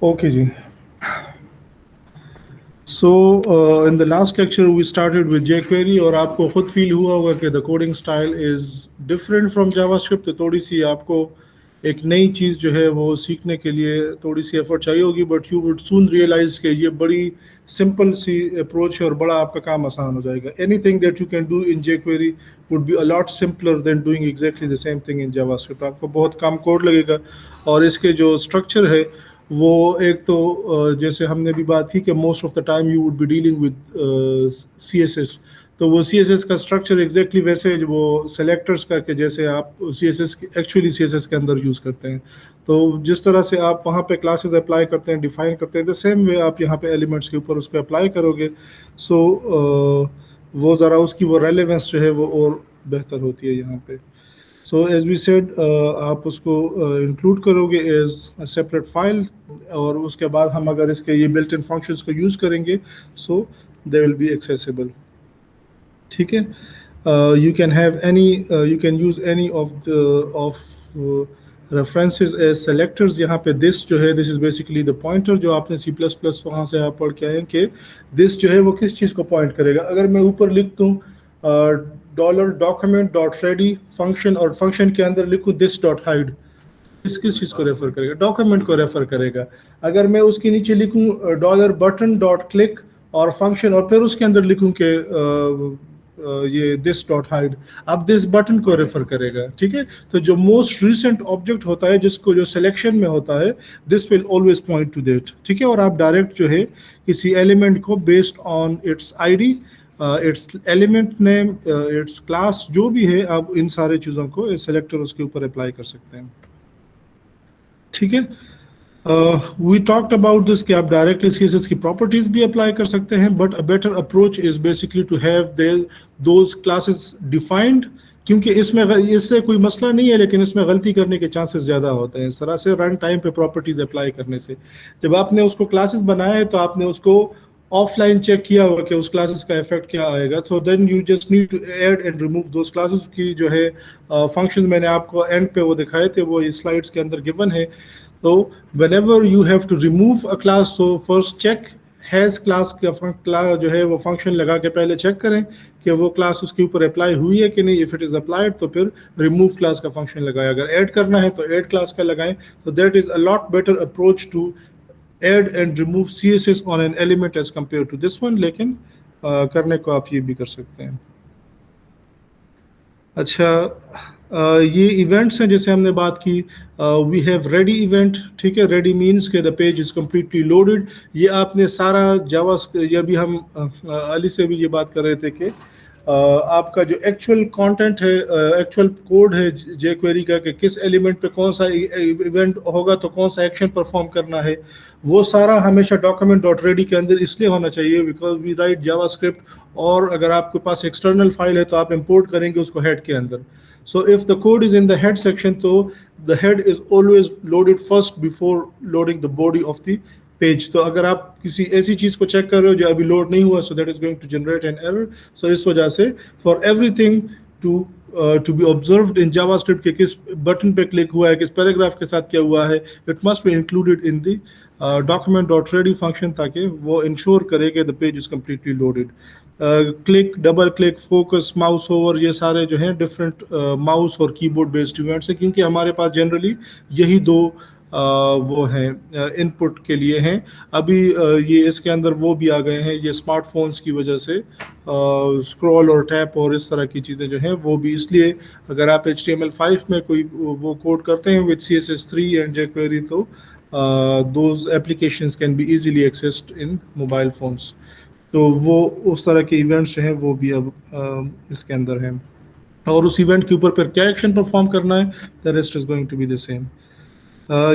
Okay जी। So in the last lecture we started with jQuery और आपको खुद फील हुआ होगा कि the coding style is different from JavaScript, तो थोड़ी सी आपको एक नई चीज़ जो है वो सीखने के लिए थोड़ी सी एफर्ट चाहिए होगी, but you would soon realize कि ये बड़ी सिंपल सी अप्रोच है और बड़ा आपका काम आसान हो जाएगा। Anything that you can do in jQuery would be a lot simpler than doing exactly the same thing in JavaScript. आपको बहुत कम कोड लगेगा और इसके जो स्ट्रक्चर है वो एक तो जैसे हमने भी बात की कि most of the time you would be dealing with CSS, तो वो CSS का स्ट्रक्चर एग्जैक्टली वैसे वो सेलेक्टर्स का कि जैसे आप CSS एक्चुअली CSS के अंदर यूज़ करते हैं, तो जिस तरह से आप वहाँ पे क्लासेस अप्लाई करते हैं, डिफाइन करते हैं, द सेम वे आप यहाँ पे एलिमेंट्स के ऊपर उसको अप्लाई करोगे। सो वो ज़रा उसकी वो रेलेवेंस जो है वो और बेहतर होती है यहाँ पे। सो एज वी सेड आप उसको इंक्लूड करोगे एज सेपरेट फाइल, और उसके बाद हम अगर इसके ये बिल्ट इन फंक्शंस को यूज़ करेंगे so they will be accessible. ठीक है, you can have any, you can use any of references as selectors. यहाँ पे दिस जो है this is basically the pointer जो आपने C++ वहाँ से आप पढ़ के आए कि दिस जो है वो किस चीज़ को पॉइंट करेगा। अगर मैं ऊपर लिख दूँ $document.ready फंक्शन और फंक्शन के अंदर लिखूँ this.hide, किस चीज़ को रेफर करेगा? डॉक्यूमेंट को रेफर करेगा। अगर मैं उसके नीचे लिखूँ $button.click और फंक्शन और फिर उसके अंदर लिखूँ कि ये this.hide, अब दिस बटन को रेफर करेगा। ठीक है, तो जो मोस्ट रिसेंट ऑब्जेक्ट होता है जिसको जो सिलेक्शन में होता है this will always point two that. ठीक है, और आप डायरेक्ट जो है किसी एलिमेंट को based on it's ID, it's element name, it's class, जो भी है आप इन सारे चीज़ों को सेलेक्टर उसके ऊपर अप्लाई कर सकते हैं। ठीक है, वी टॉक्ड अबाउट दिस कि आप डायरेक्टली CSS की प्रॉपर्टीज भी अप्लाई कर सकते हैं, but a better approach is basically to have those classes defined, क्योंकि इसमें इससे कोई मसला नहीं है लेकिन इसमें गलती करने के चांसेस ज़्यादा होते हैं इस तरह से रन टाइम पे प्रॉपर्टीज अप्लाई करने से। जब आपने उसको क्लासेस बनाया है तो आपने उसको ऑफलाइन चेक किया होगा कि उस क्लासेस का इफेक्ट क्या आएगा, तो then you just need to add and remove those classes की जो है फंक्शन मैंने आपको एंड पे वो दिखाए थे, वो इस स्लाइड्स के अंदर गिवन है। तो whenever you have to remove a class, so first check has class का क्लास जो है वो फंक्शन लगा के पहले चेक करें कि वो क्लास उसके ऊपर अप्लाई हुई है कि नहीं। इफ इट इज अप्लाइड तो फिर रिमूव क्लास का फंक्शन लगाएं, अगर ऐड करना है तो ऐड क्लास का लगाएं। तो that is a lot better approach to add and remove CSS on an element as compare to this one, लेकिन करने को आप ये भी कर सकते हैं। अच्छा, ये इवेंट्स हैं जैसे हमने बात की, वी हैव रेडी इवेंट। ठीक है, रेडी मीन्स के the page is completely loaded. ये आपने सारा जावा, ये भी हम अली से भी ये बात कर रहे थे कि आपका जो एक्चुअल कंटेंट है, एक्चुअल कोड है jQuery का कि किस एलिमेंट पे कौन सा इवेंट होगा तो कौन सा एक्शन परफॉर्म करना है, वो सारा हमेशा document.ready के अंदर इसलिए होना चाहिए बिकॉज वी राइट जावास्क्रिप्ट, और अगर आपके पास एक्सटर्नल फाइल है तो आप इंपोर्ट करेंगे उसको हेड के अंदर। So if the code is in the head section तो the head is always loaded first before loading the body of the page. तो अगर आप किसी ऐसी चीज़ को चेक कर रहे हो जो अभी लोड नहीं हुआ, so that is going to generate an error. So इस वजह से for everything to be observed in JavaScript के किस बटन पे क्लिक हुआ है, किस पैराग्राफ के साथ क्या हुआ है, it must be included in the document.ready function, ताकि वो इंश्योर करे कि the page is completely loaded. Click, double click, focus, mouse over, ये सारे जो हैं डिफरेंट माउस और कीबोर्ड बेस्ड इवेंट्स हैं, क्योंकि हमारे पास जनरली यही दो वो हैं इनपुट के लिए हैं। अभी ये इसके अंदर वो भी आ गए हैं, ये स्मार्टफोन्स की वजह से स्क्रॉल और टैप और इस तरह की चीज़ें जो हैं वो भी, इसलिए अगर आप HTML5 में कोई वो कोड करते हैं विद CSS3 एंड jQuery तो those applications can be easily accessed in mobile phones। तो वो उस तरह के इवेंट्स हैं वो भी अब इसके अंदर हैं, और उस इवेंट के ऊपर फिर क्या एक्शन परफॉर्म करना है, the rest is going to be the same.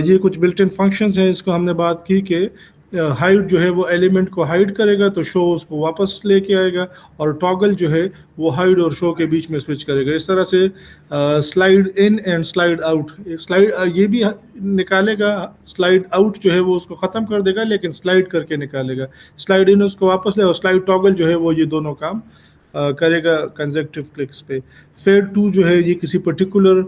ये कुछ बिल्ट इन फंक्शंस हैं, इसको हमने बात की कि हाइड जो है वो एलिमेंट को हाइड करेगा तो शो उसको वापस लेके आएगा, और टॉगल जो है वो हाइड और शो के बीच में स्विच करेगा। इस तरह से slide in and slide out, slide ये भी निकालेगा, स्लाइड आउट जो है वो उसको ख़त्म कर देगा लेकिन स्लाइड करके निकालेगा, स्लाइड इन उसको वापस ले, और स्लाइड टॉगल जो है वो ये दोनों काम करेगा कंजक्टिव क्लिक्स पे। फेड टू जो है ये किसी पर्टिकुलर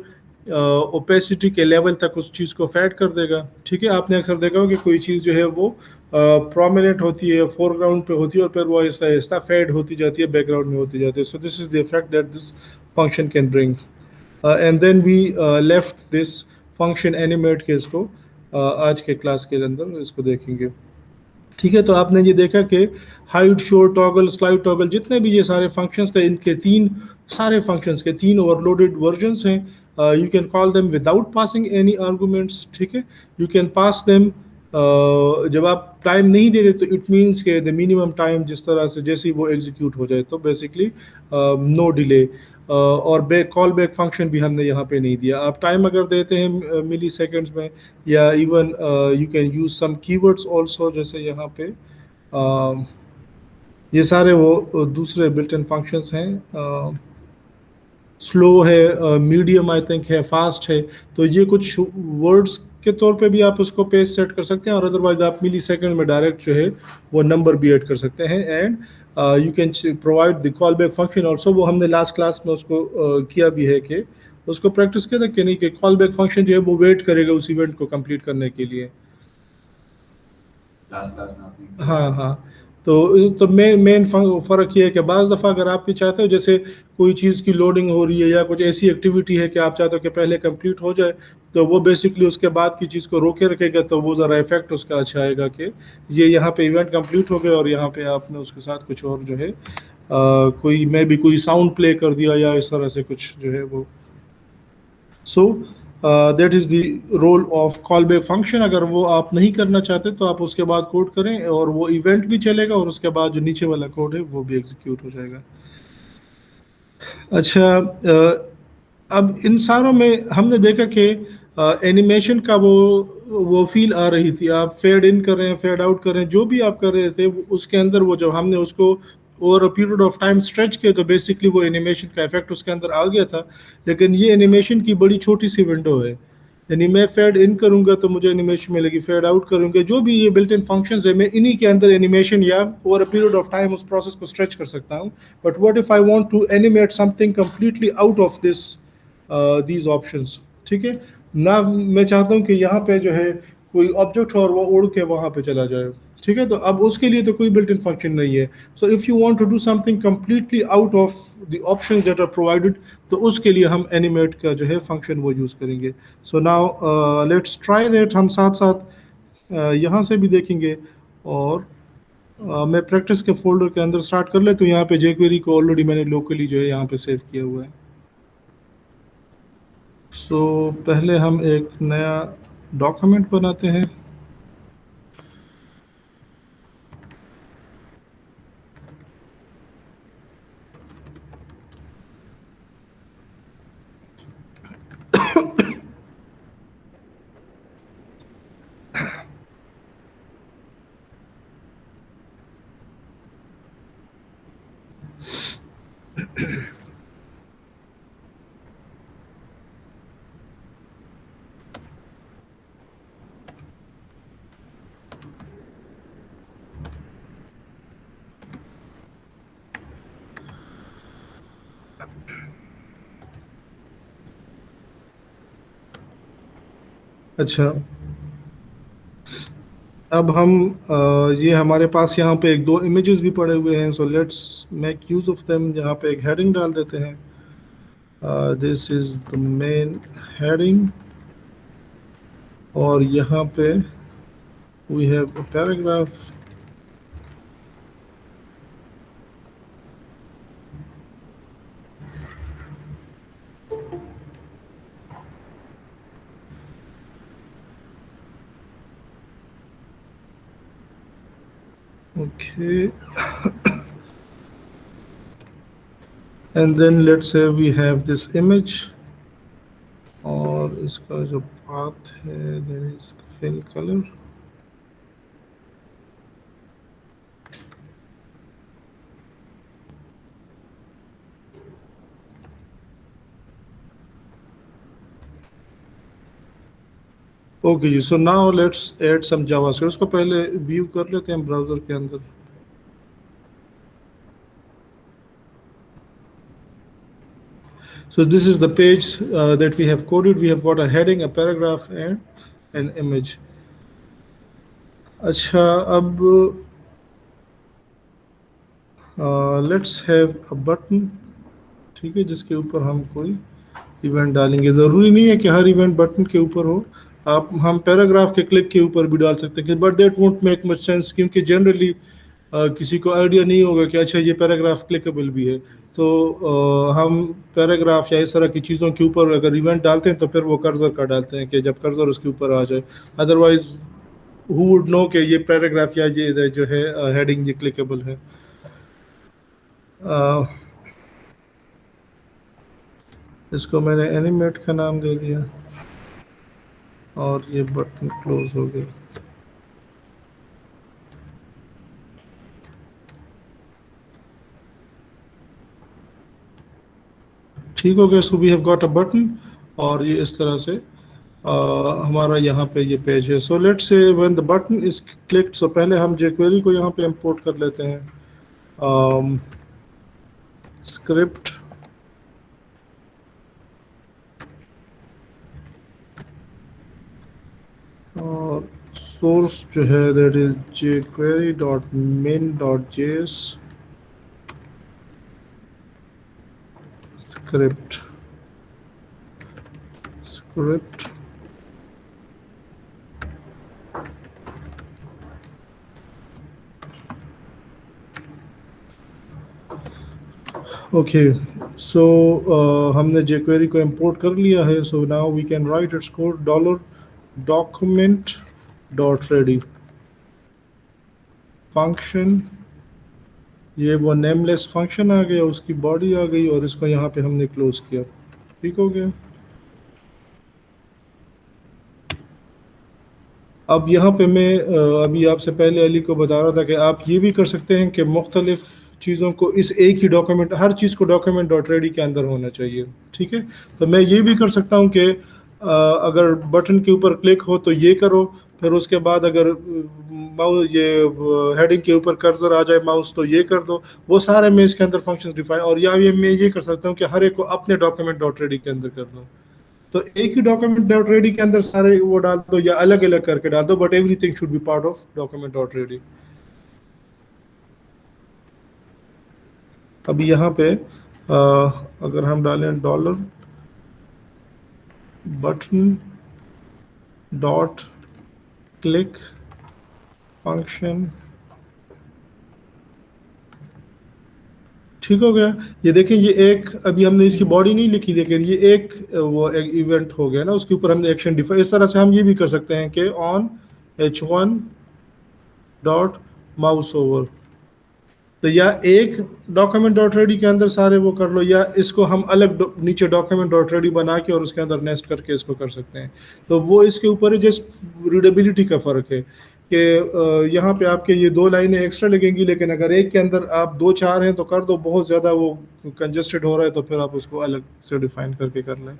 ओपेसिटी के लेवल तक उस चीज़ को फेड कर देगा। ठीक है, आपने अक्सर देखा हो कि कोई चीज़ जो है वो प्रोमिनेंट होती है, फोरग्राउंड पे होती है और फिर वो आहिस्ता आहिस्ता फेड होती जाती है, बैकग्राउंड में होती जाती है। So this is the effect that this function can bring. And then we left this function animate के इसको आज के क्लास के अंदर इसको देखेंगे। ठीक है, तो आपने ये देखा कि hide, show, toggle, slide toggle, जितने भी ये सारे फंक्शंस थे, इनके तीन सारे फंक्शंस के तीन ओवरलोडेड वर्जन्स हैं। You can call them without passing any arguments. ठीक है, यू कैन पास देम जब आप टाइम नहीं दे देते तो इट मीन्स के द मिनिमम टाइम जिस तरह से जैसे ही वो एग्जीक्यूट हो जाए तो बेसिकली नो डिले। और बैक कॉल बैक फंक्शन भी हमने यहाँ पे नहीं दिया। आप टाइम अगर देते हैं मिली सेकेंड्स में या even you can use some keywords also, जैसे यहाँ पे ये सारे वो दूसरे बिल्ट इन फंक्शंस हैं। स्लो है, मीडियम आई थिंक है, फास्ट है। तो ये कुछ वर्ड्स के तौर पे भी आप उसको पेज सेट कर सकते हैं और अदरवाइज आप मिली सेकेंड में डायरेक्ट जो है वो नंबर भी ऐड कर सकते हैं। And you can provide the call back function also. वो हमने लास्ट क्लास में उसको किया भी है कि उसको प्रैक्टिस किया था कि नहीं कि कॉल बैक फंक्शन जो है वो वेट करेगा उस इवेंट को कंप्लीट करने के लिए। लास्ट क्लास में आपने हाँ हाँ। तो मेन फ़र्क ये है कि बाज़ दफ़ा अगर आप भी चाहते हो जैसे कोई चीज़ की लोडिंग हो रही है या कुछ ऐसी एक्टिविटी है कि आप चाहते हो कि पहले कंप्लीट हो जाए, तो वो बेसिकली उसके बाद की चीज़ को रोके रखेगा, तो वो ज़रा इफेक्ट उसका अच्छा आएगा कि ये यहाँ पे इवेंट कंप्लीट हो गया और यहाँ पे आपने उसके साथ कुछ और जो है कोई मे भी कोई साउंड प्ले कर दिया या इस तरह से कुछ जो है वो। So that is the role of call back function. अगर वो आप नहीं करना चाहते तो आप उसके बाद कोड करें और वो इवेंट भी चलेगा और उसके बाद जो नीचे वाला कोड है वो भी एग्जीक्यूट हो जाएगा। अच्छा, अब इन सारों में हमने देखा कि एनिमेशन का वो फील आ रही थी। आप फेड इन कर रहे हैं, फेड आउट कर रहे हैं, जो भी आप कर रहे थे उसके अंदर वो जब हमने उसको over a period of time stretch किया तो बेसिकली वो एनिमेशन का इफेक्ट उसके अंदर आ गया था। लेकिन ये एनिमेशन की बड़ी छोटी सी विंडो है। यानी मैं फेड इन करूंगा तो मुझे एनिमेशन मिलेगी, फेड आउट करूंगा, जो भी ये बिल्ट इन फंक्शंस है मैं इन्हीं के अंदर एनिमेशन या over a period of time उस प्रोसेस को स्ट्रेच कर सकता हूँ। But what if I want to animate something completely out of this these options. ठीक है ना, मैं चाहता हूँ कि यहाँ पे जो है कोई ऑब्जेक्ट हो और वो उड़ के वहाँ पे चला जाए। ठीक है, तो अब उसके लिए तो कोई बिल्ट इन फंक्शन नहीं है। So if you want to do something completely out of the options that are provided, तो उसके लिए हम एनिमेट का जो है फंक्शन वो यूज़ करेंगे। सो नाउ लेट्स ट्राई दैट। हम साथ साथ यहाँ से भी देखेंगे और मैं प्रैक्टिस के फोल्डर के अंदर स्टार्ट कर ले तो यहाँ पे jQuery को ऑलरेडी मैंने लोकली जो है यहाँ पे सेव किया हुआ है। सो पहले हम एक नया डॉक्यूमेंट बनाते हैं। अच्छा, अब हम ये हमारे पास यहाँ पे एक दो इमेजेस भी पड़े हुए हैं। So let's make use of them. यहाँ पे एक हेडिंग डाल देते हैं। This is the main heading और यहाँ पे we have a paragraph. Okay, and then let's say we have this image और इसका जो path है that is fill color। Okay जी, so now let's add some JavaScript. उसको पहले व्यू कर लेते हैं ब्राउज़र के अंदर। So this is the page that we have coded. We have got a heading, a paragraph, and an image. अच्छा, अब लेट्स हैव अ बटन, ठीक है, जिसके ऊपर हम कोई इवेंट डालेंगे. ज़रूरी नहीं है कि हर इवेंट बटन के ऊपर हो. आप हम पैराग्राफ के क्लिक के ऊपर भी डाल सकते हैं, but that won't make much sense, क्योंकि जनरली किसी को आइडिया नहीं होगा कि अच्छा ये पैराग्राफ क्लिकेबल भी है. तो हम पैराग्राफ या इस तरह की चीज़ों के ऊपर अगर इवेंट डालते हैं तो फिर वो कर्सर का डालते हैं कि जब कर्सर उसके ऊपर आ जाए. अदरवाइज हु वुड नो कि ये पैराग्राफ या ये जो है हेडिंग ये क्लिकेबल है. इसको मैंने एनिमेट का नाम दे दिया और ये बटन क्लोज हो गया. ठीक हो गया. So we have got a button और ये इस तरह से हमारा यहाँ पे ये पेज है. So let's say when the button is clicked, so पहले हम jQuery को यहाँ पे इंपोर्ट कर लेते हैं. स्क्रिप्ट और सोर्स जो है that is jQuery.min.js script. Okay, so हमने jQuery को इंपोर्ट कर लिया है. So now we can write its code $document.ready function. ये वो नेमलेस फंक्शन आ गया, उसकी बॉडी आ गई और इसको यहाँ पे हमने क्लोज किया. ठीक हो गया. अब यहाँ पे मैं अभी आपसे पहले अली को बता रहा था कि आप ये भी कर सकते हैं कि मुख्तलिफ चीज़ों को इस एक ही डॉक्यूमेंट, हर चीज़ को document.ready के अंदर होना चाहिए. ठीक है, तो मैं ये भी कर सकता हूँ कि अगर बटन के ऊपर क्लिक हो तो ये करो, फिर उसके बाद अगर माउस ये हेडिंग के ऊपर कर्सर आ जाए माउस तो ये कर दो. वो सारे मैं इसके अंदर फंक्शंस डिफाइन, और या ये मैं ये कर सकता हूँ कि हर एक को अपने document.ready के अंदर कर दूँ. तो एक ही document.ready के अंदर सारे वो डाल दो या अलग अलग करके डाल दो, but everything should be part of document.ready. अभी यहाँ पे अगर हम डालें dollar button dot click function, ठीक हो गया. ये देखें, ये एक अभी हमने इसकी बॉडी नहीं लिखी, लेकिन ये एक वो एक इवेंट हो गया ना, उसके ऊपर हमने एक्शन डिफाइन. इस तरह से हम ये भी कर सकते हैं कि on h1 dot mouse over, तो या एक document.ready के अंदर सारे वो कर लो, या इसको हम अलग नीचे document.ready बना के और उसके अंदर नेस्ट करके इसको कर सकते हैं. तो वो इसके ऊपर जस्ट रीडेबिलिटी का फ़र्क है कि यहाँ पे आपके ये 2 लाइनें एक्स्ट्रा लगेंगी, लेकिन अगर एक के अंदर आप 2-4 हैं तो कर दो. बहुत ज़्यादा वो कंजस्टेड हो रहा है तो फिर आप उसको अलग से डिफाइन करके कर लें.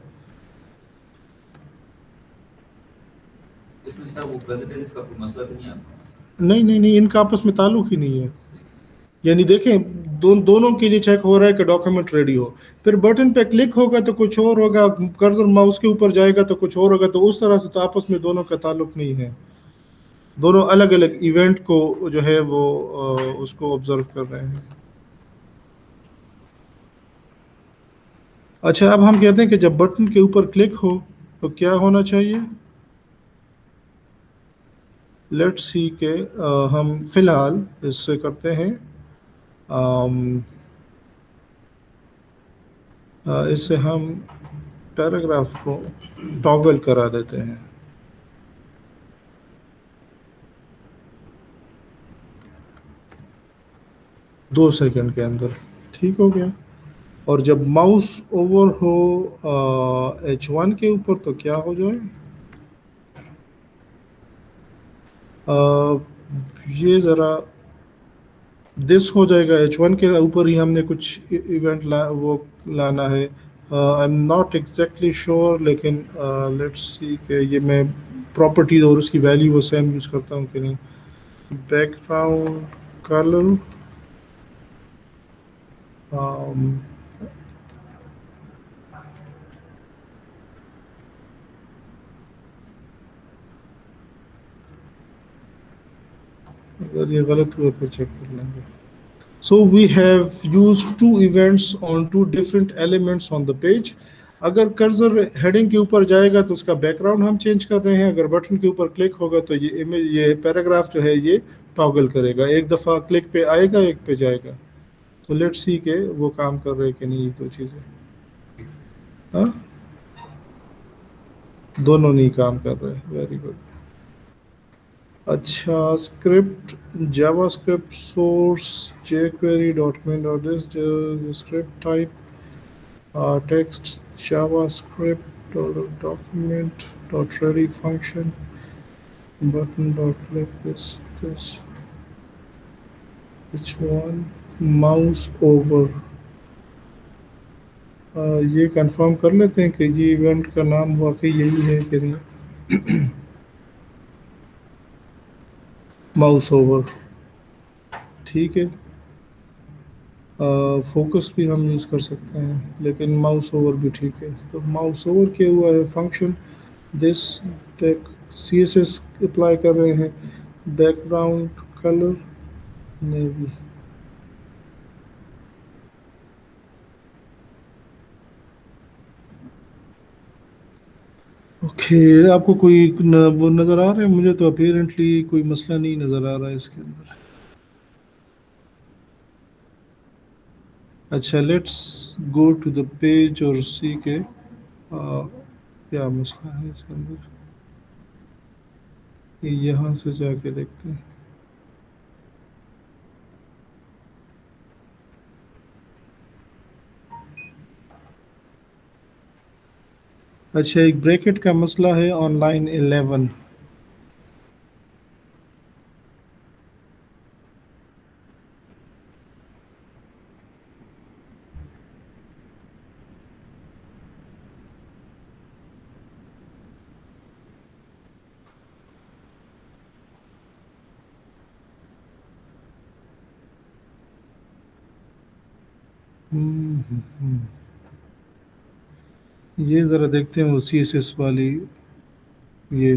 इसमें सर वो प्रेसिडेंस का कोई मसला तो नहीं आता? नहीं, इनका आपस में ताल्लुक ही नहीं है. यानी देखें, दोनों के लिए चेक हो रहा है कि डॉक्यूमेंट रेडी हो. फिर बटन पे क्लिक होगा तो कुछ और होगा, कर्सर माउस के ऊपर जाएगा तो कुछ और होगा. तो उस तरह से तो आपस में दोनों का ताल्लुक नहीं है. दोनों अलग अलग इवेंट को जो है वो उसको ऑब्जर्व कर रहे हैं. अच्छा, अब हम कहते हैं कि जब बटन के ऊपर क्लिक हो तो क्या होना चाहिए. लेट्स सी के हम फिलहाल इससे करते हैं, इससे हम पैराग्राफ को टॉगल करा देते हैं. दो सेकंड के अंदर. ठीक हो गया. और जब माउस ओवर हो h1 के ऊपर तो क्या हो जाए, ये ज़रा दिस हो जाएगा. h1 के ऊपर ही हमने कुछ इवेंट वो लाना है. आई एम नॉट एग्जैक्टली श्योर, लेकिन लेट्स सी कि ये मैं प्रॉपर्टीज और उसकी वैल्यू वो सेम यूज़ करता हूँ कि नहीं. बैकग्राउंड कलर, अगर ये गलत हुआ तो चेक कर लेंगे. So we have used two events on two different elements on the page. अगर कर्सर हेडिंग के ऊपर जाएगा तो उसका बैकग्राउंड हम चेंज कर रहे हैं. अगर बटन के ऊपर क्लिक होगा तो ये इमेज, ये पैराग्राफ जो है ये टॉगल करेगा. एक दफ़ा क्लिक पे आएगा, एक पे जाएगा. तो लेट्स सी के वो काम कर रहे हैं कि नहीं. ये दो चीज़ें, हाँ, दोनों नहीं काम कर रहे. Very good. अच्छा, script JavaScript source jQuery document or this script type text javascript document dot ready function button dot click this which one mouse over. ये कंफर्म कर लेते हैं कि ये इवेंट का नाम वाकई यही है कि नहीं. माउस ओवर, ठीक है. फोकस भी हम यूज़ कर सकते हैं, लेकिन माउस ओवर भी ठीक है. तो माउस ओवर किया हुआ है function. This take CSS apply कर रहे हैं. Background colour navy. ओके, आपको कोई वो नज़र आ रहा है? मुझे तो अपेरेंटली कोई मसला नहीं नज़र आ रहा है इसके अंदर. अच्छा, let's go to the page और सी के क्या मसला है इसके अंदर. यहाँ से जाके देखते हैं. अच्छा, एक ब्रैकेट का मसला है ऑन लाइन 11. ये ज़रा देखते हैं वो CSS वाली. ये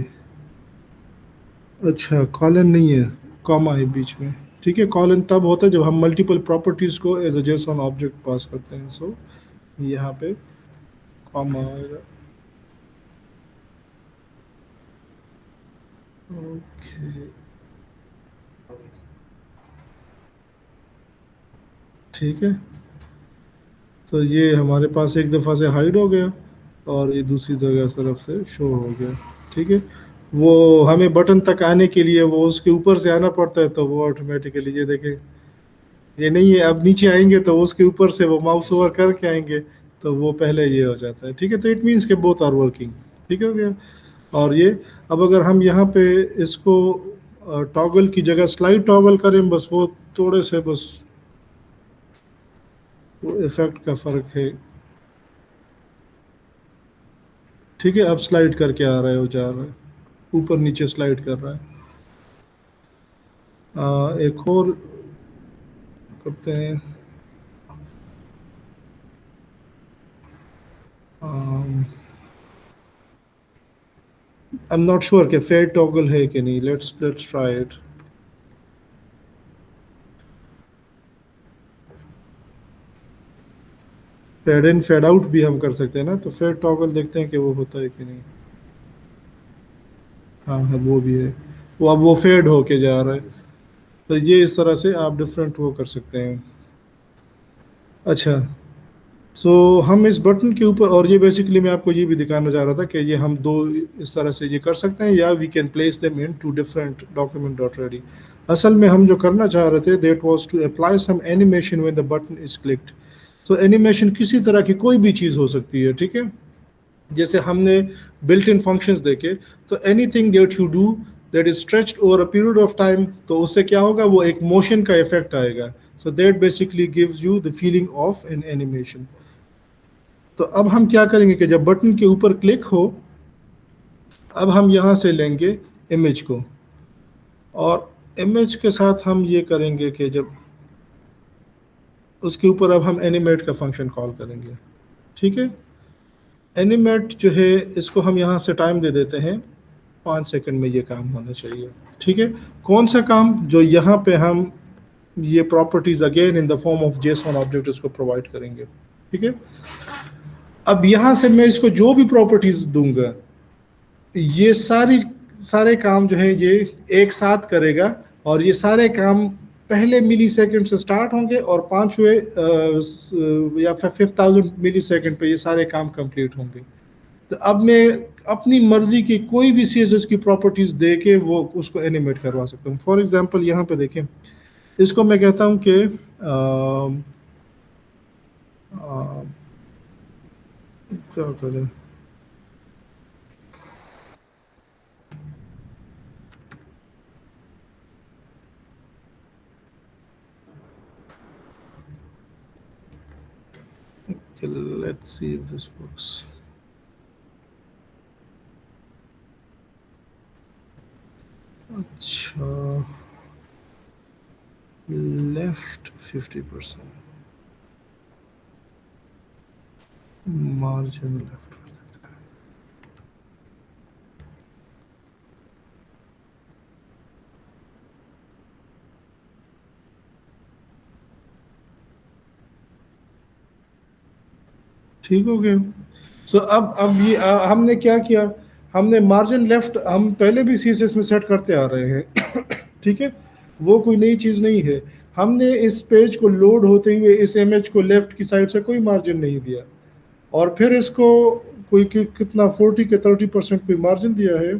अच्छा, कॉलन नहीं है, कॉमा है बीच में. ठीक है, कॉलन तब होता है जब हम मल्टीपल प्रॉपर्टीज़ को एज अ जेसन ऑब्जेक्ट पास करते हैं. सो यहाँ पे कॉमा आएगा. ओके, ठीक है. तो ये हमारे पास एक दफ़ा से हाइड हो गया और ये दूसरी जगह तरफ से शो हो गया. ठीक है, वो हमें बटन तक आने के लिए वो उसके ऊपर से आना पड़ता है, तो वो ऑटोमेटिकली, ये देखें, ये नहीं है. अब नीचे आएंगे तो उसके ऊपर से वो माउस ओवर करके आएंगे, तो वो पहले ये हो जाता है. ठीक है, तो इट मीन्स के बोथ आर वर्किंग. ठीक हो गया. और ये अब अगर हम यहाँ पे इसको टॉगल की जगह स्लाइड टॉगल करें, बस वो थोड़े से, बस वो इफेक्ट का फ़र्क है. ठीक है, अब स्लाइड करके आ रहा है, वो जा रहा है, ऊपर नीचे स्लाइड कर रहा है. एक और करते हैं. आई एम नॉट श्योर कि फेड टॉगल है कि नहीं. Let's try it. Fade in fade out भी हम कर सकते हैं ना, तो फेड टॉगल देखते हैं कि वो होता है कि नहीं. हाँ हाँ, वो भी है. वो अब वो फेड होके जा रहा है. तो ये इस तरह से आप डिफरेंट वो कर सकते हैं. अच्छा, सो हम इस बटन के ऊपर, और ये बेसिकली मैं आपको ये भी दिखाना चाह रहा था कि ये हम दो इस तरह से ये कर सकते हैं, या we can place them in two different document dot ready. असल में हम जो करना चाह रहे थे, that was to apply some animation when the button is clicked. तो एनिमेशन किसी तरह की कोई भी चीज़ हो सकती है. ठीक है, जैसे हमने बिल्ट इन फंक्शंस देखे, तो anything that you do that is stretched over a period of time, तो उससे क्या होगा, वो एक मोशन का इफेक्ट आएगा. So that basically gives you the feeling of N animation. तो अब हम क्या करेंगे कि जब बटन के ऊपर क्लिक हो, अब हम यहाँ से लेंगे इमेज को, और इमेज के साथ हम ये करेंगे कि जब उसके ऊपर अब हम एनिमेट का फंक्शन कॉल करेंगे. ठीक है, एनिमेट जो है इसको हम यहाँ से टाइम दे देते हैं 5 सेकंड में ये काम होना चाहिए। ठीक है, कौन सा काम? जो यहाँ पे हम ये properties again in the form of JSON object इसको प्रोवाइड करेंगे। ठीक है, अब यहाँ से मैं इसको जो भी प्रॉपर्टीज दूंगा ये सारे काम जो है ये एक साथ करेगा, और ये सारे काम पहले मिली सेकेंड से स्टार्ट होंगे और पांचवें या 5000 मिली सेकेंड पे ये सारे काम कंप्लीट होंगे। तो अब मैं अपनी मर्जी की कोई भी CSS की प्रॉपर्टीज दे के वो उसको एनिमेट करवा सकता हूँ। फॉर एग्जांपल यहाँ पे देखें, इसको मैं कहता हूँ कि क्या करें, let's see if this works. अच्छा, लेफ्ट 50%, मार्जिन लेफ्ट। ठीक हो गया। सो अब ये हमने क्या किया, हमने मार्जिन लेफ्ट हम पहले भी CSS में सेट करते आ रहे हैं। ठीक है, वो कोई नई चीज़ नहीं है। हमने इस पेज को लोड होते हुए इस इमेज को लेफ्ट की साइड से कोई मार्जिन नहीं दिया, और फिर इसको कोई कितना 40 के 30% कोई मार्जिन दिया है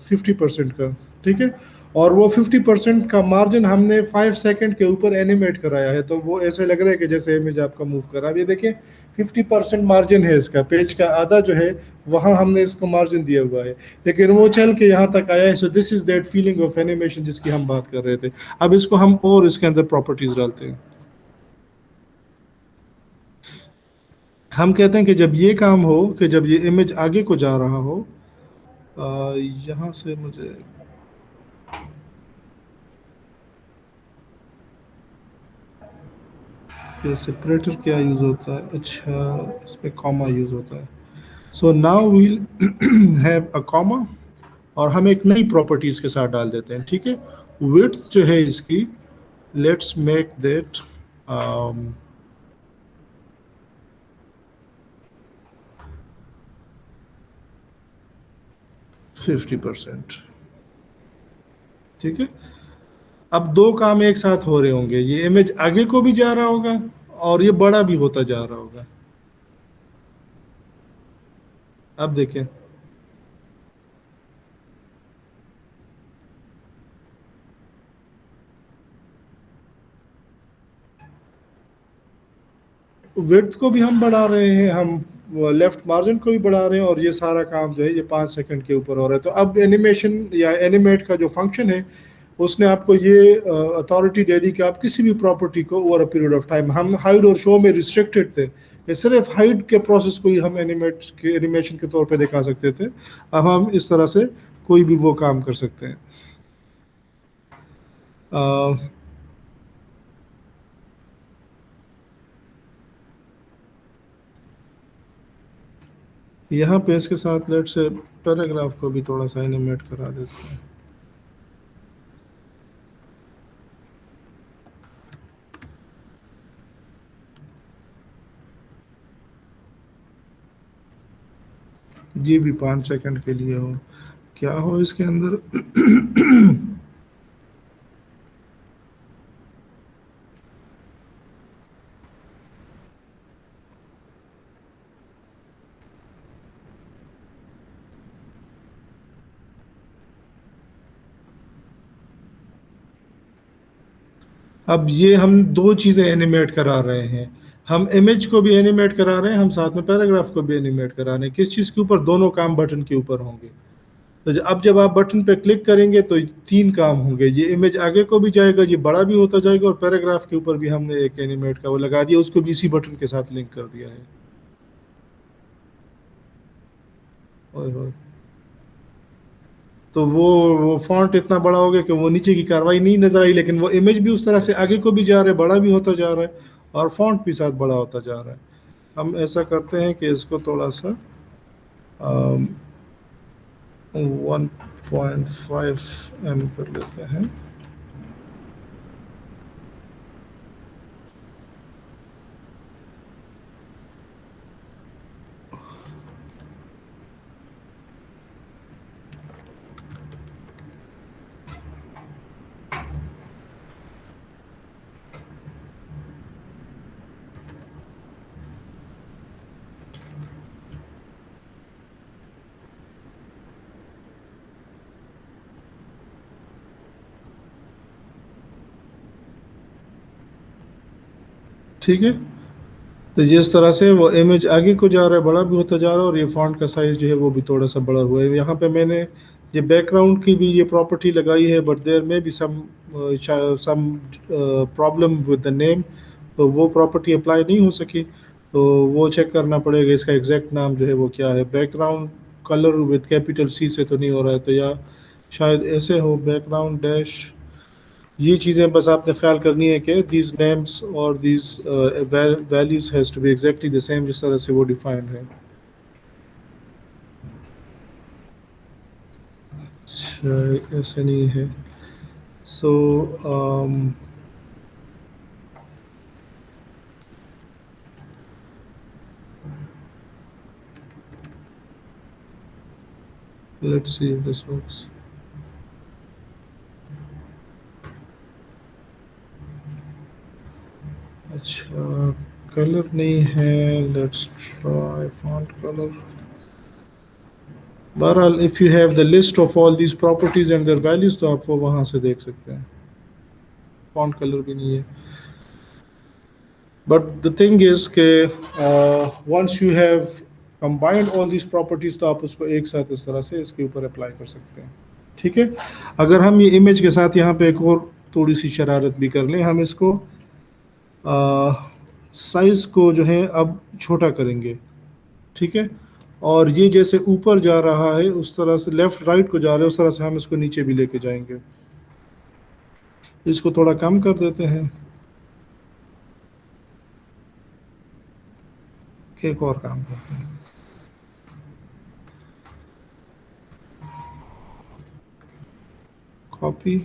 50% का। ठीक है, और वो 50% का मार्जिन हमने 5 सेकंड के ऊपर एनिमेट कराया है, तो वो ऐसे लग रहा है कि जैसे इमेज आपका मूव कर रहा है। अब ये देखिए 50% मार्जिन है इसका, पेज का आधा जो है वहाँ हमने इसको मार्जिन दिया हुआ है, लेकिन वो चल के यहाँ तक आया है। So this is that feeling of animation जिसकी हम बात कर रहे थे। अब इसको हम और इसके अंदर प्रॉपर्टीज डालते हैं। हम कहते हैं कि जब ये काम हो, कि जब ये इमेज आगे को जा रहा हो, यहाँ से मुझे ये सेपरेटर क्या यूज़ होता है, अच्छा इसमें कॉमा यूज़ होता है। So now we'll have a comma, और हम एक नई प्रॉपर्टीज के साथ डाल देते हैं। ठीक है, विड्थ जो है इसकी, लेट्स मेक दैट 50%। ठीक है, अब दो काम एक साथ हो रहे होंगे, ये इमेज आगे को भी जा रहा होगा और ये बड़ा भी होता जा रहा होगा। अब देखें, विड्थ को भी हम बढ़ा रहे हैं, हम लेफ्ट मार्जिन को भी बढ़ा रहे हैं, और ये सारा काम जो है ये 5 सेकंड के ऊपर हो रहा है। तो अब एनिमेशन या एनिमेट का जो फंक्शन है उसने आपको ये अथॉरिटी दे दी कि आप किसी भी प्रॉपर्टी को over a period of time, हम हाइड और शो में रिस्ट्रिक्टेड थे कि सिर्फ हाइड के प्रोसेस को ही हम एनिमेशन के तौर पे दिखा सकते थे। अब हम इस तरह से कोई भी वो काम कर सकते हैं। यहाँ पे इसके साथ लेट से पैराग्राफ को भी थोड़ा सा एनिमेट करा देते हैं। ये भी 5 सेकंड के लिए हो, क्या हो इसके अंदर। अब ये हम दो चीज़ें एनिमेट करा रहे हैं, हम इमेज को भी एनिमेट करा रहे हैं, हम साथ में पैराग्राफ को भी एनिमेट करा रहे हैं। किस चीज़ के ऊपर? दोनों काम बटन के ऊपर होंगे। तो अब जब आप बटन पे क्लिक करेंगे तो 3 काम होंगे, ये इमेज आगे को भी जाएगा, ये बड़ा भी होता जाएगा, और पैराग्राफ के ऊपर भी हमने एक एनिमेट का वो लगा दिया, उसको भी इसी बटन के साथ लिंक कर दिया है। ओए तो वो फॉन्ट इतना बड़ा हो गया कि वो नीचे की कार्रवाई नहीं नजर आई, लेकिन वो इमेज भी उस तरह से आगे को भी जा रहा है, बड़ा भी होता जा रहा है, और फॉन्ट भी साथ बड़ा होता जा रहा है। हम ऐसा करते हैं कि इसको थोड़ा सा 1.5 m कर लेते हैं। ठीक है, तो जिस तरह से वो इमेज आगे को जा रहा है, बड़ा भी होता जा रहा है, और ये फॉन्ट का साइज जो है वो भी थोड़ा सा बड़ा हुआ है। यहाँ पे मैंने ये बैकग्राउंड की भी ये प्रॉपर्टी लगाई है, बट देयर में भी some problem with the name, तो वो प्रॉपर्टी अप्लाई नहीं हो सकी, तो वो चेक करना पड़ेगा इसका एग्जैक्ट नाम जो है वो क्या है। Background colour with capital C से तो नहीं हो रहा है, तो या शायद ऐसे हो, बैकग्राउंड डैश। ये चीज़ें बस आपने ख्याल करनी है कि दीज नेम्स और these values has to be exactly the same जिस तरह से वो डिफाइंड है। अच्छा, ऐसे नहीं है। सो let's see if this works. अच्छा, कलर नहीं है, लेट्स ट्राई फॉन्ट कलर। बहरहाल if you have the list of all these properties and there values, तो आप वो वहाँ से देख सकते हैं। फॉन्ट कलर भी नहीं है, बट द थिंग इज के once you have combined all these properties, तो आप उसको एक साथ इस तरह से इसके ऊपर अप्लाई कर सकते हैं। ठीक है, अगर हम ये इमेज के साथ यहाँ पे एक और थोड़ी सी शरारत भी कर लें, हम इसको साइज को जो है अब छोटा करेंगे। ठीक है, और ये जैसे ऊपर जा रहा है उस तरह से, लेफ्ट राइट को जा रहा है उस तरह से हम इसको नीचे भी लेके जाएंगे। इसको थोड़ा कम कर देते हैं, एक और काम करते हैं, कॉपी,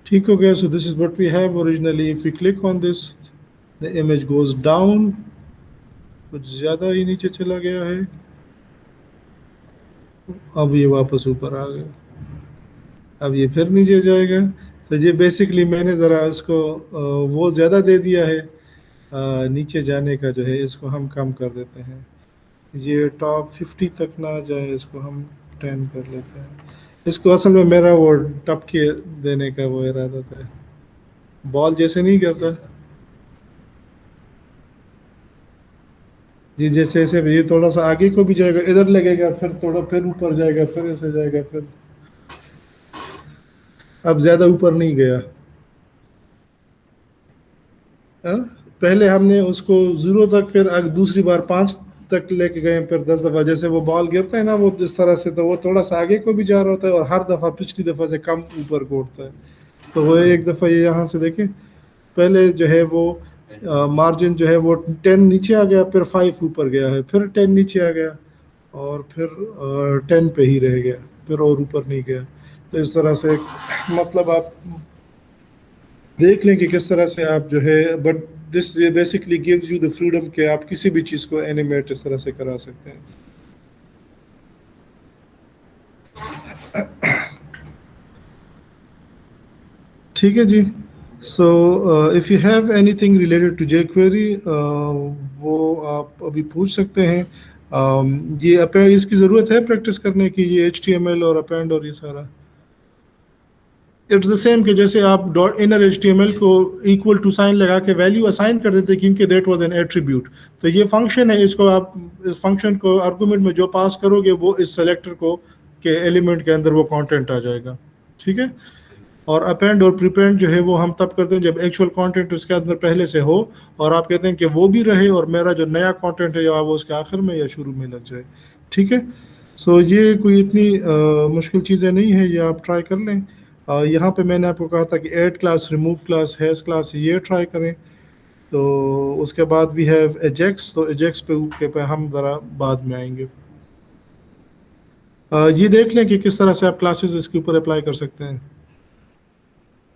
ठीक हो गया। So this is what we have originally. If we click on this, the image goes down, कुछ ज़्यादा ही नीचे चला गया है, अब ये वापस ऊपर आ गया, अब ये फिर नीचे जाएगा। तो ये बेसिकली मैंने ज़रा इसको वो ज़्यादा दे दिया है, नीचे जाने का जो है इसको हम कम कर देते हैं। ये टॉप 50 तक ना जाए, इसको हम 10 कर लेते हैं। इसको असल में मेरा वो टप के देने का वो इरादा था, बॉल जैसे नहीं करता जी, जैसे ऐसे ये थोड़ा सा आगे को भी जाएगा, इधर लगेगा, फिर थोड़ा फिर ऊपर जाएगा, फिर ऐसे जाएगा, फिर अब ज़्यादा ऊपर नहीं गया। हाँ? पहले हमने उसको 0 तक, फिर दूसरी बार 5 तक लेके गए, फिर 10 दफ़ा। जैसे वो बॉल गिरता है ना वो जिस तरह से, तो वो थोड़ा सा आगे को भी जा रहा होता है और हर दफ़ा पिछली दफ़ा से कम ऊपर को उठता है। तो वो एक दफ़ा ये यहाँ से देखें, पहले जो है वो मार्जिन जो है वो 10 नीचे आ गया, फिर 5 ऊपर गया है, फिर 10 नीचे आ गया, और फिर 10 पे ही रह गया, फिर और ऊपर नहीं गया। तो इस तरह से मतलब आप देख लें कि किस तरह से आप जो है, but this basically gives you the freedom कि आप किसी भी चीज़ को एनिमेट इस तरह से करा सकते हैं. ठीक है जी. So if you have anything related to jQuery वो आप अभी पूछ सकते हैं. ये अपेंड इसकी ज़रूरत है प्रैक्टिस करने की, ये HTML और अपेंड और ये सारा. इट्स द सेम कि जैसे आप डॉट इनर HTML को इक्वल टू साइन लगा के वैल्यू असाइन कर देते क्योंकि दैट वाज एन एट्रीब्यूट. तो ये फंक्शन है, इसको आप इस फंक्शन को आर्गुमेंट में जो पास करोगे वो इस सेलेक्टर को के एलिमेंट के अंदर वो कंटेंट आ जाएगा. ठीक है. और अपेंड और प्रीपेंड जो है वो हम तब करते हैं जब एक्चुअल कंटेंट उसके अंदर पहले से हो और आप कहते हैं कि वो भी रहे और मेरा जो नया कंटेंट है या वो उसके आखिर में या शुरू में लग जाए. ठीक है. सो ये कोई इतनी मुश्किल चीज़ें नहीं है, ये आप ट्राई कर लें. यहाँ पे मैंने आपको कहा था कि add class, remove class, hash class, ये ट्राई करें. तो उसके बाद वी हैव एजेक्स. तो एजेक्स पे हम ज़रा बाद में आएंगे. ये देख लें कि किस तरह से आप क्लासेस इसके ऊपर अप्लाई कर सकते हैं.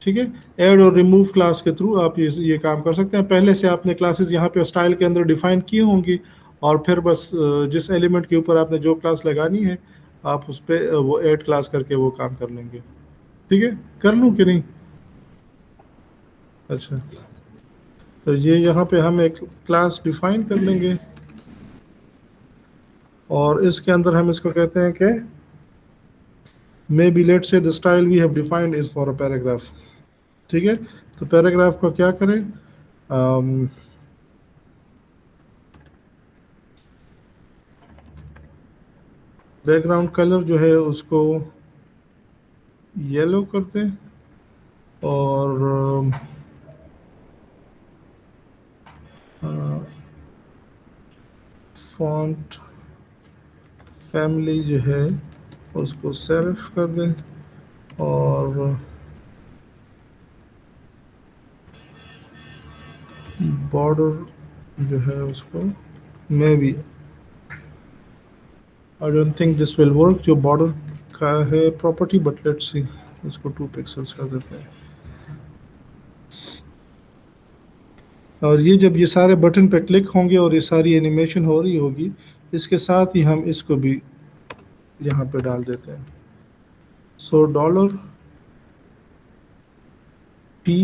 ठीक है. ऐड और रिमूव क्लास के थ्रू आप ये काम कर सकते हैं. पहले से आपने क्लासेस यहाँ पे स्टाइल के अंदर डिफाइन की होंगी और फिर बस जिस एलिमेंट के ऊपर आपने जो क्लास लगानी है आप उस पर वो ऐड क्लास करके वो काम कर लेंगे. ठीक है. कर लूँ कि नहीं? अच्छा. तो ये यहाँ पे हम एक क्लास डिफाइन कर लेंगे और इसके अंदर हम इसको कहते हैं कि may be let's say the style we have defined is for a paragraph. ठीक है. तो पैराग्राफ को क्या करें, बैकग्राउंड कलर जो है उसको येलो कर दें और फॉन्ट फैमिली जो है उसको सेरिफ कर दें और बॉर्डर जो है उसको may be I don't think this will work जो बॉर्डर का है प्रॉपर्टी, बट लेट्स सी. इसको 2 पिक्सल्स कर देते हैं. और ये जब ये सारे बटन पे क्लिक होंगे और ये सारी एनिमेशन हो रही होगी, इसके साथ ही हम इसको भी यहाँ पे डाल देते हैं. सो डॉलर p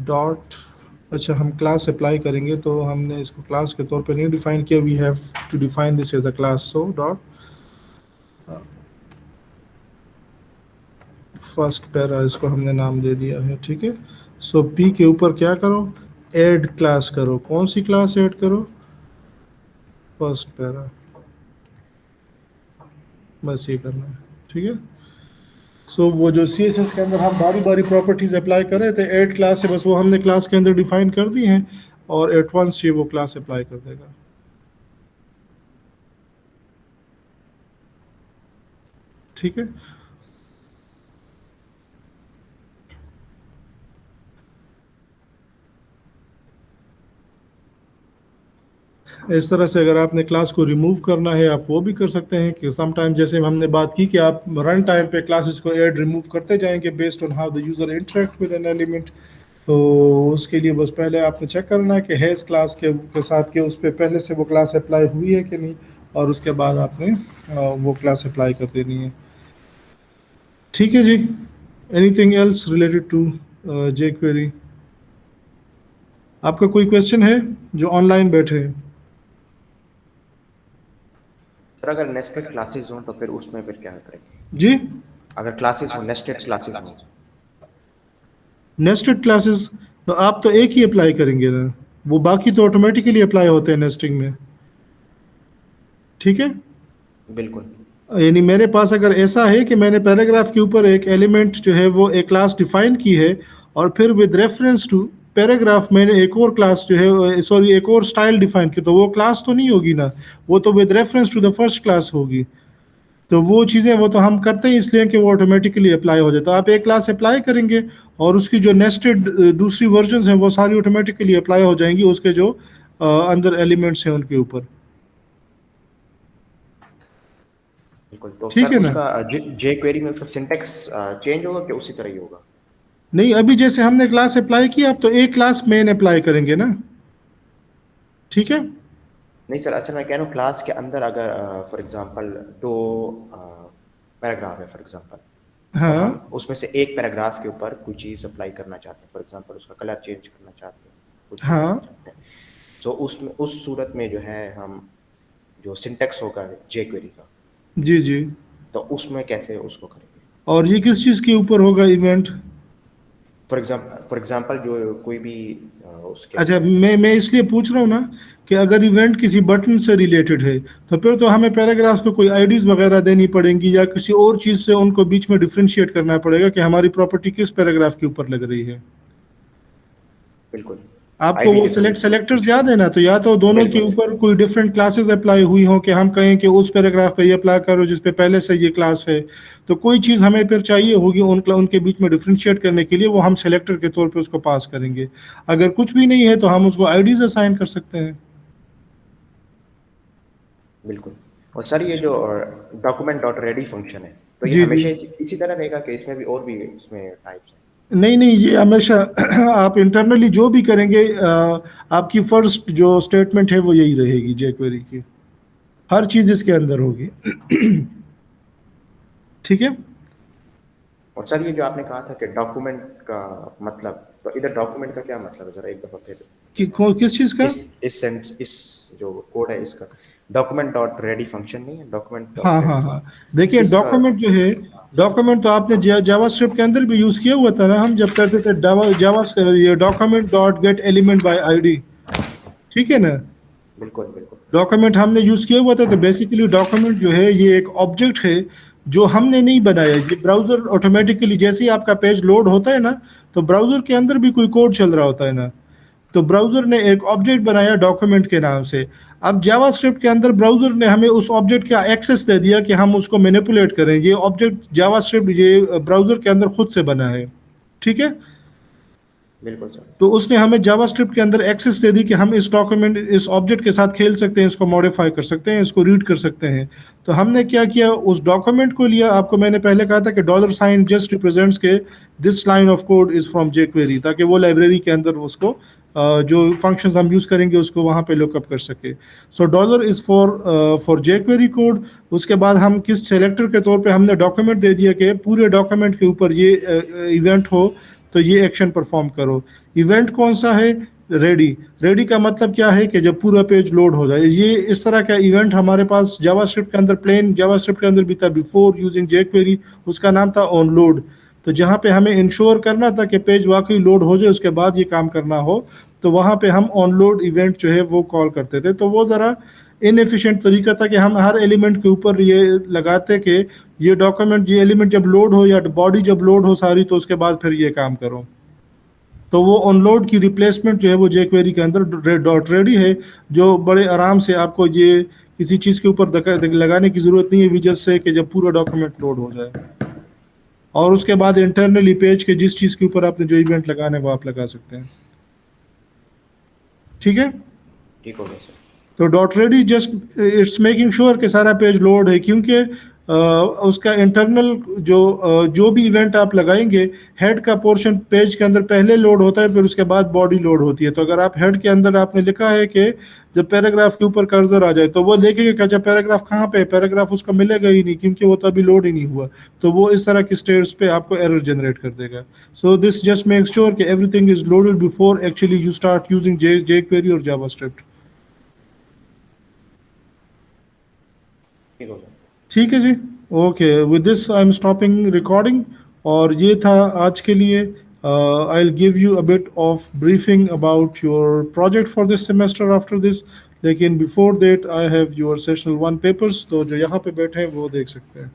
डॉट, अच्छा हम क्लास अप्लाई करेंगे तो हमने इसको क्लास के तौर पे नहीं डिफाइन किया. We have to define this as a class. So dot first para इसको हमने नाम दे दिया है. ठीक है. सो p के ऊपर क्या करो, ऐड क्लास करो. कौन सी क्लास ऐड करो? First para. बस ये करना है. ठीक है. सो वो जो CSS के अंदर हम बारी बारी प्रॉपर्टीज अप्लाई कर रहे थे ऐड क्लास से, बस वो हमने क्लास के अंदर डिफाइन कर दी हैं और एट वंस ये वो क्लास अप्लाई कर देगा. ठीक है. इस तरह से अगर आपने क्लास को रिमूव करना है आप वो भी कर सकते हैं कि समटाइम जैसे हमने बात की कि आप रन टाइम पे क्लासेस को ऐड रिमूव करते जाएंगे based on how the user interact with an element. तो उसके लिए बस पहले आपने चेक करना है कि हैज़ क्लास के साथ के उस पर पहले से वो क्लास अप्लाई हुई है कि नहीं और उसके बाद आपने वो क्लास अप्लाई कर देनी है. ठीक है जी. Anything else related to jQuery? आपका कोई क्वेश्चन है जो ऑनलाइन बैठे हैं? सर अगर नेस्टेड क्लासेस हो तो फिर उसमें फिर क्या करेंगे? जी. अगर क्लासेस हो, नेस्टेड क्लासेस हो. नेस्टेड क्लासेस तो आप तो एक ही अप्लाई करेंगे ना, वो बाकी तो ऑटोमेटिकली अप्लाई होते हैं नेस्टिंग में. ठीक है. बिल्कुल. यानी मेरे पास अगर ऐसा है कि मैंने पैराग्राफ के ऊपर एक एलिमेंट जो है वो एक क्लास डिफाइन की है और फिर विद रेफरेंस टू पैराग्राफ मैंने एक और क्लास जो है सॉरी एक और स्टाइल डिफाइन की, तो वो क्लास तो नहीं होगी ना, वो तो with reference to the first class होगी. तो वो चीज़ें वो तो हम करते हैं इसलिए कि वो ऑटोमेटिकली अप्लाई हो जाता है. आप एक क्लास अप्लाई करेंगे और उसकी जो नेस्टेड दूसरी वर्जन्स हैं वो सारी ऑटोमेटिकली अप्लाई हो जाएंगी उसके जो अंदर एलिमेंट्स हैं उनके ऊपर. बिल्कुल. तो ठीक सर है ना. उसका jQuery में उसका सिंटैक्स चेंज होगा कि उसी तरह ही होगा? नहीं, अभी जैसे हमने क्लास अप्लाई किया, आप तो एक क्लास मेन अप्लाई करेंगे ना, ठीक है। नहीं सर, अच्छा मैं कह रहा हूँ क्लास के अंदर अगर फॉर एग्जांपल दो पैराग्राफ है फॉर एग्जांपल, और हाँ हम उसमें से एक पैराग्राफ के ऊपर कोई चीज़ अप्लाई करना चाहते हैं, फॉर एग्जांपल उसका कलर चेंज करना चाहते हैं, कुछ भी करना हाँ चाहते हैं, तो उसमें उस सूरत में जो है हम जो सिंटेक्स होगा जेक्वेरी का, जी जी। तो उसमें कैसे उसको करेंगे? और ये किस चीज़ के ऊपर होगा इवेंट? फॉर एग्जांपल जो कोई भी उसके अच्छा, अंदर मैं इसलिए पूछ रहा हूँ ना कि अगर इवेंट किसी बटन से रिलेटेड है तो फिर तो हमें पैराग्राफ्स को कोई आईडीज वगैरह देनी पड़ेंगी, या किसी और चीज़ से उनको बीच में डिफरेंशिएट करना पड़ेगा कि हमारी प्रॉपर्टी किस पैराग्राफ के ऊपर लग रही है। बिल्कुल आपको आईडी वो के थ्रू सेलेक्टर्स याद है ना, तो या तो दोनों के बिल्कुल ऊपर कोई डिफरेंट क्लासेस अप्लाई हुई हो कि हम कहें कि उस पैराग्राफ पे ये अप्लाई करो जिस पे पहले से ये क्लास है, तो कोई चीज़ हमें फिर चाहिए होगी उनके बीच में डिफरेंशिएट करने के लिए, वो हम सेलेक्टर के तौर पे उसको पास करेंगे। अगर कुछ भी नहीं है तो हम उसको आईडीज असाइन कर सकते हैं। बिल्कुल। और सर ये जो डॉक्यूमेंट डॉट रेडी फंक्शन है, तो ये जी जी। हमेशा इसी तरह रहेगा कि इसमें भी और भी इसमें टाइप्स हैं? नहीं नहीं, ये हमेशा आप इंटरनली जो भी करेंगे, आपकी फर्स्ट जो स्टेटमेंट है वो यही रहेगी जेक्वेरी की, हर चीज़ इसके अंदर होगी। ठीक है। और सर ये जो आपने कहा था कि डॉक्यूमेंट का मतलब, तो इधर डॉक्यूमेंट का क्या मतलब है, जरा एक दफा फिर किस चीज़ का? इस जो कोड है इसका, डॉक्यूमेंट डॉट रेडी फंक्शन नहीं है, डॉक्यूमेंट डॉट हाँ रेडी हाँ फंक्शन, हाँ, देखिए इसका डॉक्यूमेंट जो है, डॉक्यूमेंट तो आपने जावास्क्रिप्ट के अंदर भी यूज़ किया हुआ था ना, हम जब करते थे जावा ये document dot gate element by ID, ठीक है ना। बिल्कुल बिल्कुल डॉक्यूमेंट हमने यूज़ किया हुआ था, तो बेसिकली डॉक्यूमेंट जो है ये एक ऑब्जेक्ट है जो हमने नहीं बनाया, ये ब्राउज़र ऑटोमेटिकली जैसे ही आपका पेज लोड होता है ना, तो ब्राउज़र के अंदर भी कोई कोड चल रहा होता है ना, तो ब्राउज़र ने एक ऑब्जेक्ट बनाया डॉक्यूमेंट के नाम से। अब जावास्क्रिप्ट के अंदर ब्राउज़र ने हमें उस ऑब्जेक्ट का एक्सेस दे दिया कि हम उसको मैनिपुलेट करें। ये ऑब्जेक्ट जावास्क्रिप्ट ये ब्राउज़र के अंदर खुद से बना है, ठीक है। बिल्कुल सर। तो उसने हमें जावास्क्रिप्ट के अंदर एक्सेस दे दी कि हम इस डॉक्यूमेंट इस ऑब्जेक्ट के साथ खेल सकते हैं, इसको मॉडिफाई कर सकते हैं, इसको रीड कर सकते हैं। तो हमने क्या किया, उस डॉक्यूमेंट को लिया, आपको मैंने पहले कहा था कि डॉलर साइन जस्ट रिप्रेजेंट्स के this line of code is from jQuery, ताकि वो लाइब्रेरी के अंदर उसको जो फंक्शंस हम यूज़ करेंगे उसको वहाँ पे लुकअप कर सके। So dollar is for jQuery code. उसके बाद हम किस सेलेक्टर के तौर पे हमने डॉक्यूमेंट दे दिया कि पूरे डॉक्यूमेंट के ऊपर ये इवेंट हो, तो ये एक्शन परफॉर्म करो। इवेंट कौन सा है? रेडी। रेडी का मतलब क्या है कि जब पूरा पेज लोड हो जाए। ये इस तरह का इवेंट हमारे पास जावास्क्रिप्ट के अंदर, प्लेन जावास्क्रिप्ट के अंदर भी था बिफोर यूजिंग जेक्वेरी, उसका नाम था ऑन लोड। तो जहाँ पे हमें इंश्योर करना था कि पेज वाकई लोड हो जाए उसके बाद ये काम करना हो, तो वहाँ पे हम ऑन लोड इवेंट जो है वो कॉल करते थे। तो वो ज़रा इनएफिशिएंट तरीका था कि हम हर एलिमेंट के ऊपर ये लगाते कि ये डॉक्यूमेंट ये एलिमेंट जब लोड हो या बॉडी जब लोड हो सारी, तो उसके बाद फिर ये काम करो। तो वो ऑनलोड की रिप्लेसमेंट जो है वो जेक्वेरी के अंदर डॉट रेडी है, जो बड़े आराम से आपको ये किसी चीज़ के ऊपर लगाने की ज़रूरत नहीं है विजट से, कि जब पूरा डॉक्यूमेंट लोड हो जाए, और उसके बाद इंटरनली पेज के जिस चीज़ के ऊपर आपने जो इवेंट लगाना है वो आप लगा सकते हैं। ठीक है। ठीक हो गया सर। तो dot ready just it's making sure कि सारा पेज लोड है, क्योंकि उसका इंटरनल जो भी इवेंट आप लगाएंगे, हेड का पोर्शन पेज के अंदर पहले लोड होता है, फिर उसके बाद बॉडी लोड होती है। तो अगर आप हेड के अंदर आपने लिखा है कि जब पैराग्राफ के ऊपर कर्सर आ जाए, तो वो देखेगा कि अच्छा पैराग्राफ कहाँ पे है, पैराग्राफ उसका मिलेगा ही नहीं क्योंकि वो तो अभी लोड ही नहीं हुआ। तो वो इस तरह की स्टेट्स पे आपको एरर जनरेट कर देगा। So this just make sure कि everything is loaded before actually you start using jQuery और जावास्क्रिप्ट। ठीक हो गया। ठीक है जी। Okay, with this I am stopping recording. और ये था आज के लिए। I will give you a bit of briefing about your project for this semester after this, लेकिन before that I have your sessional 1 papers, तो जो यहाँ पे बैठे हैं वो देख सकते हैं।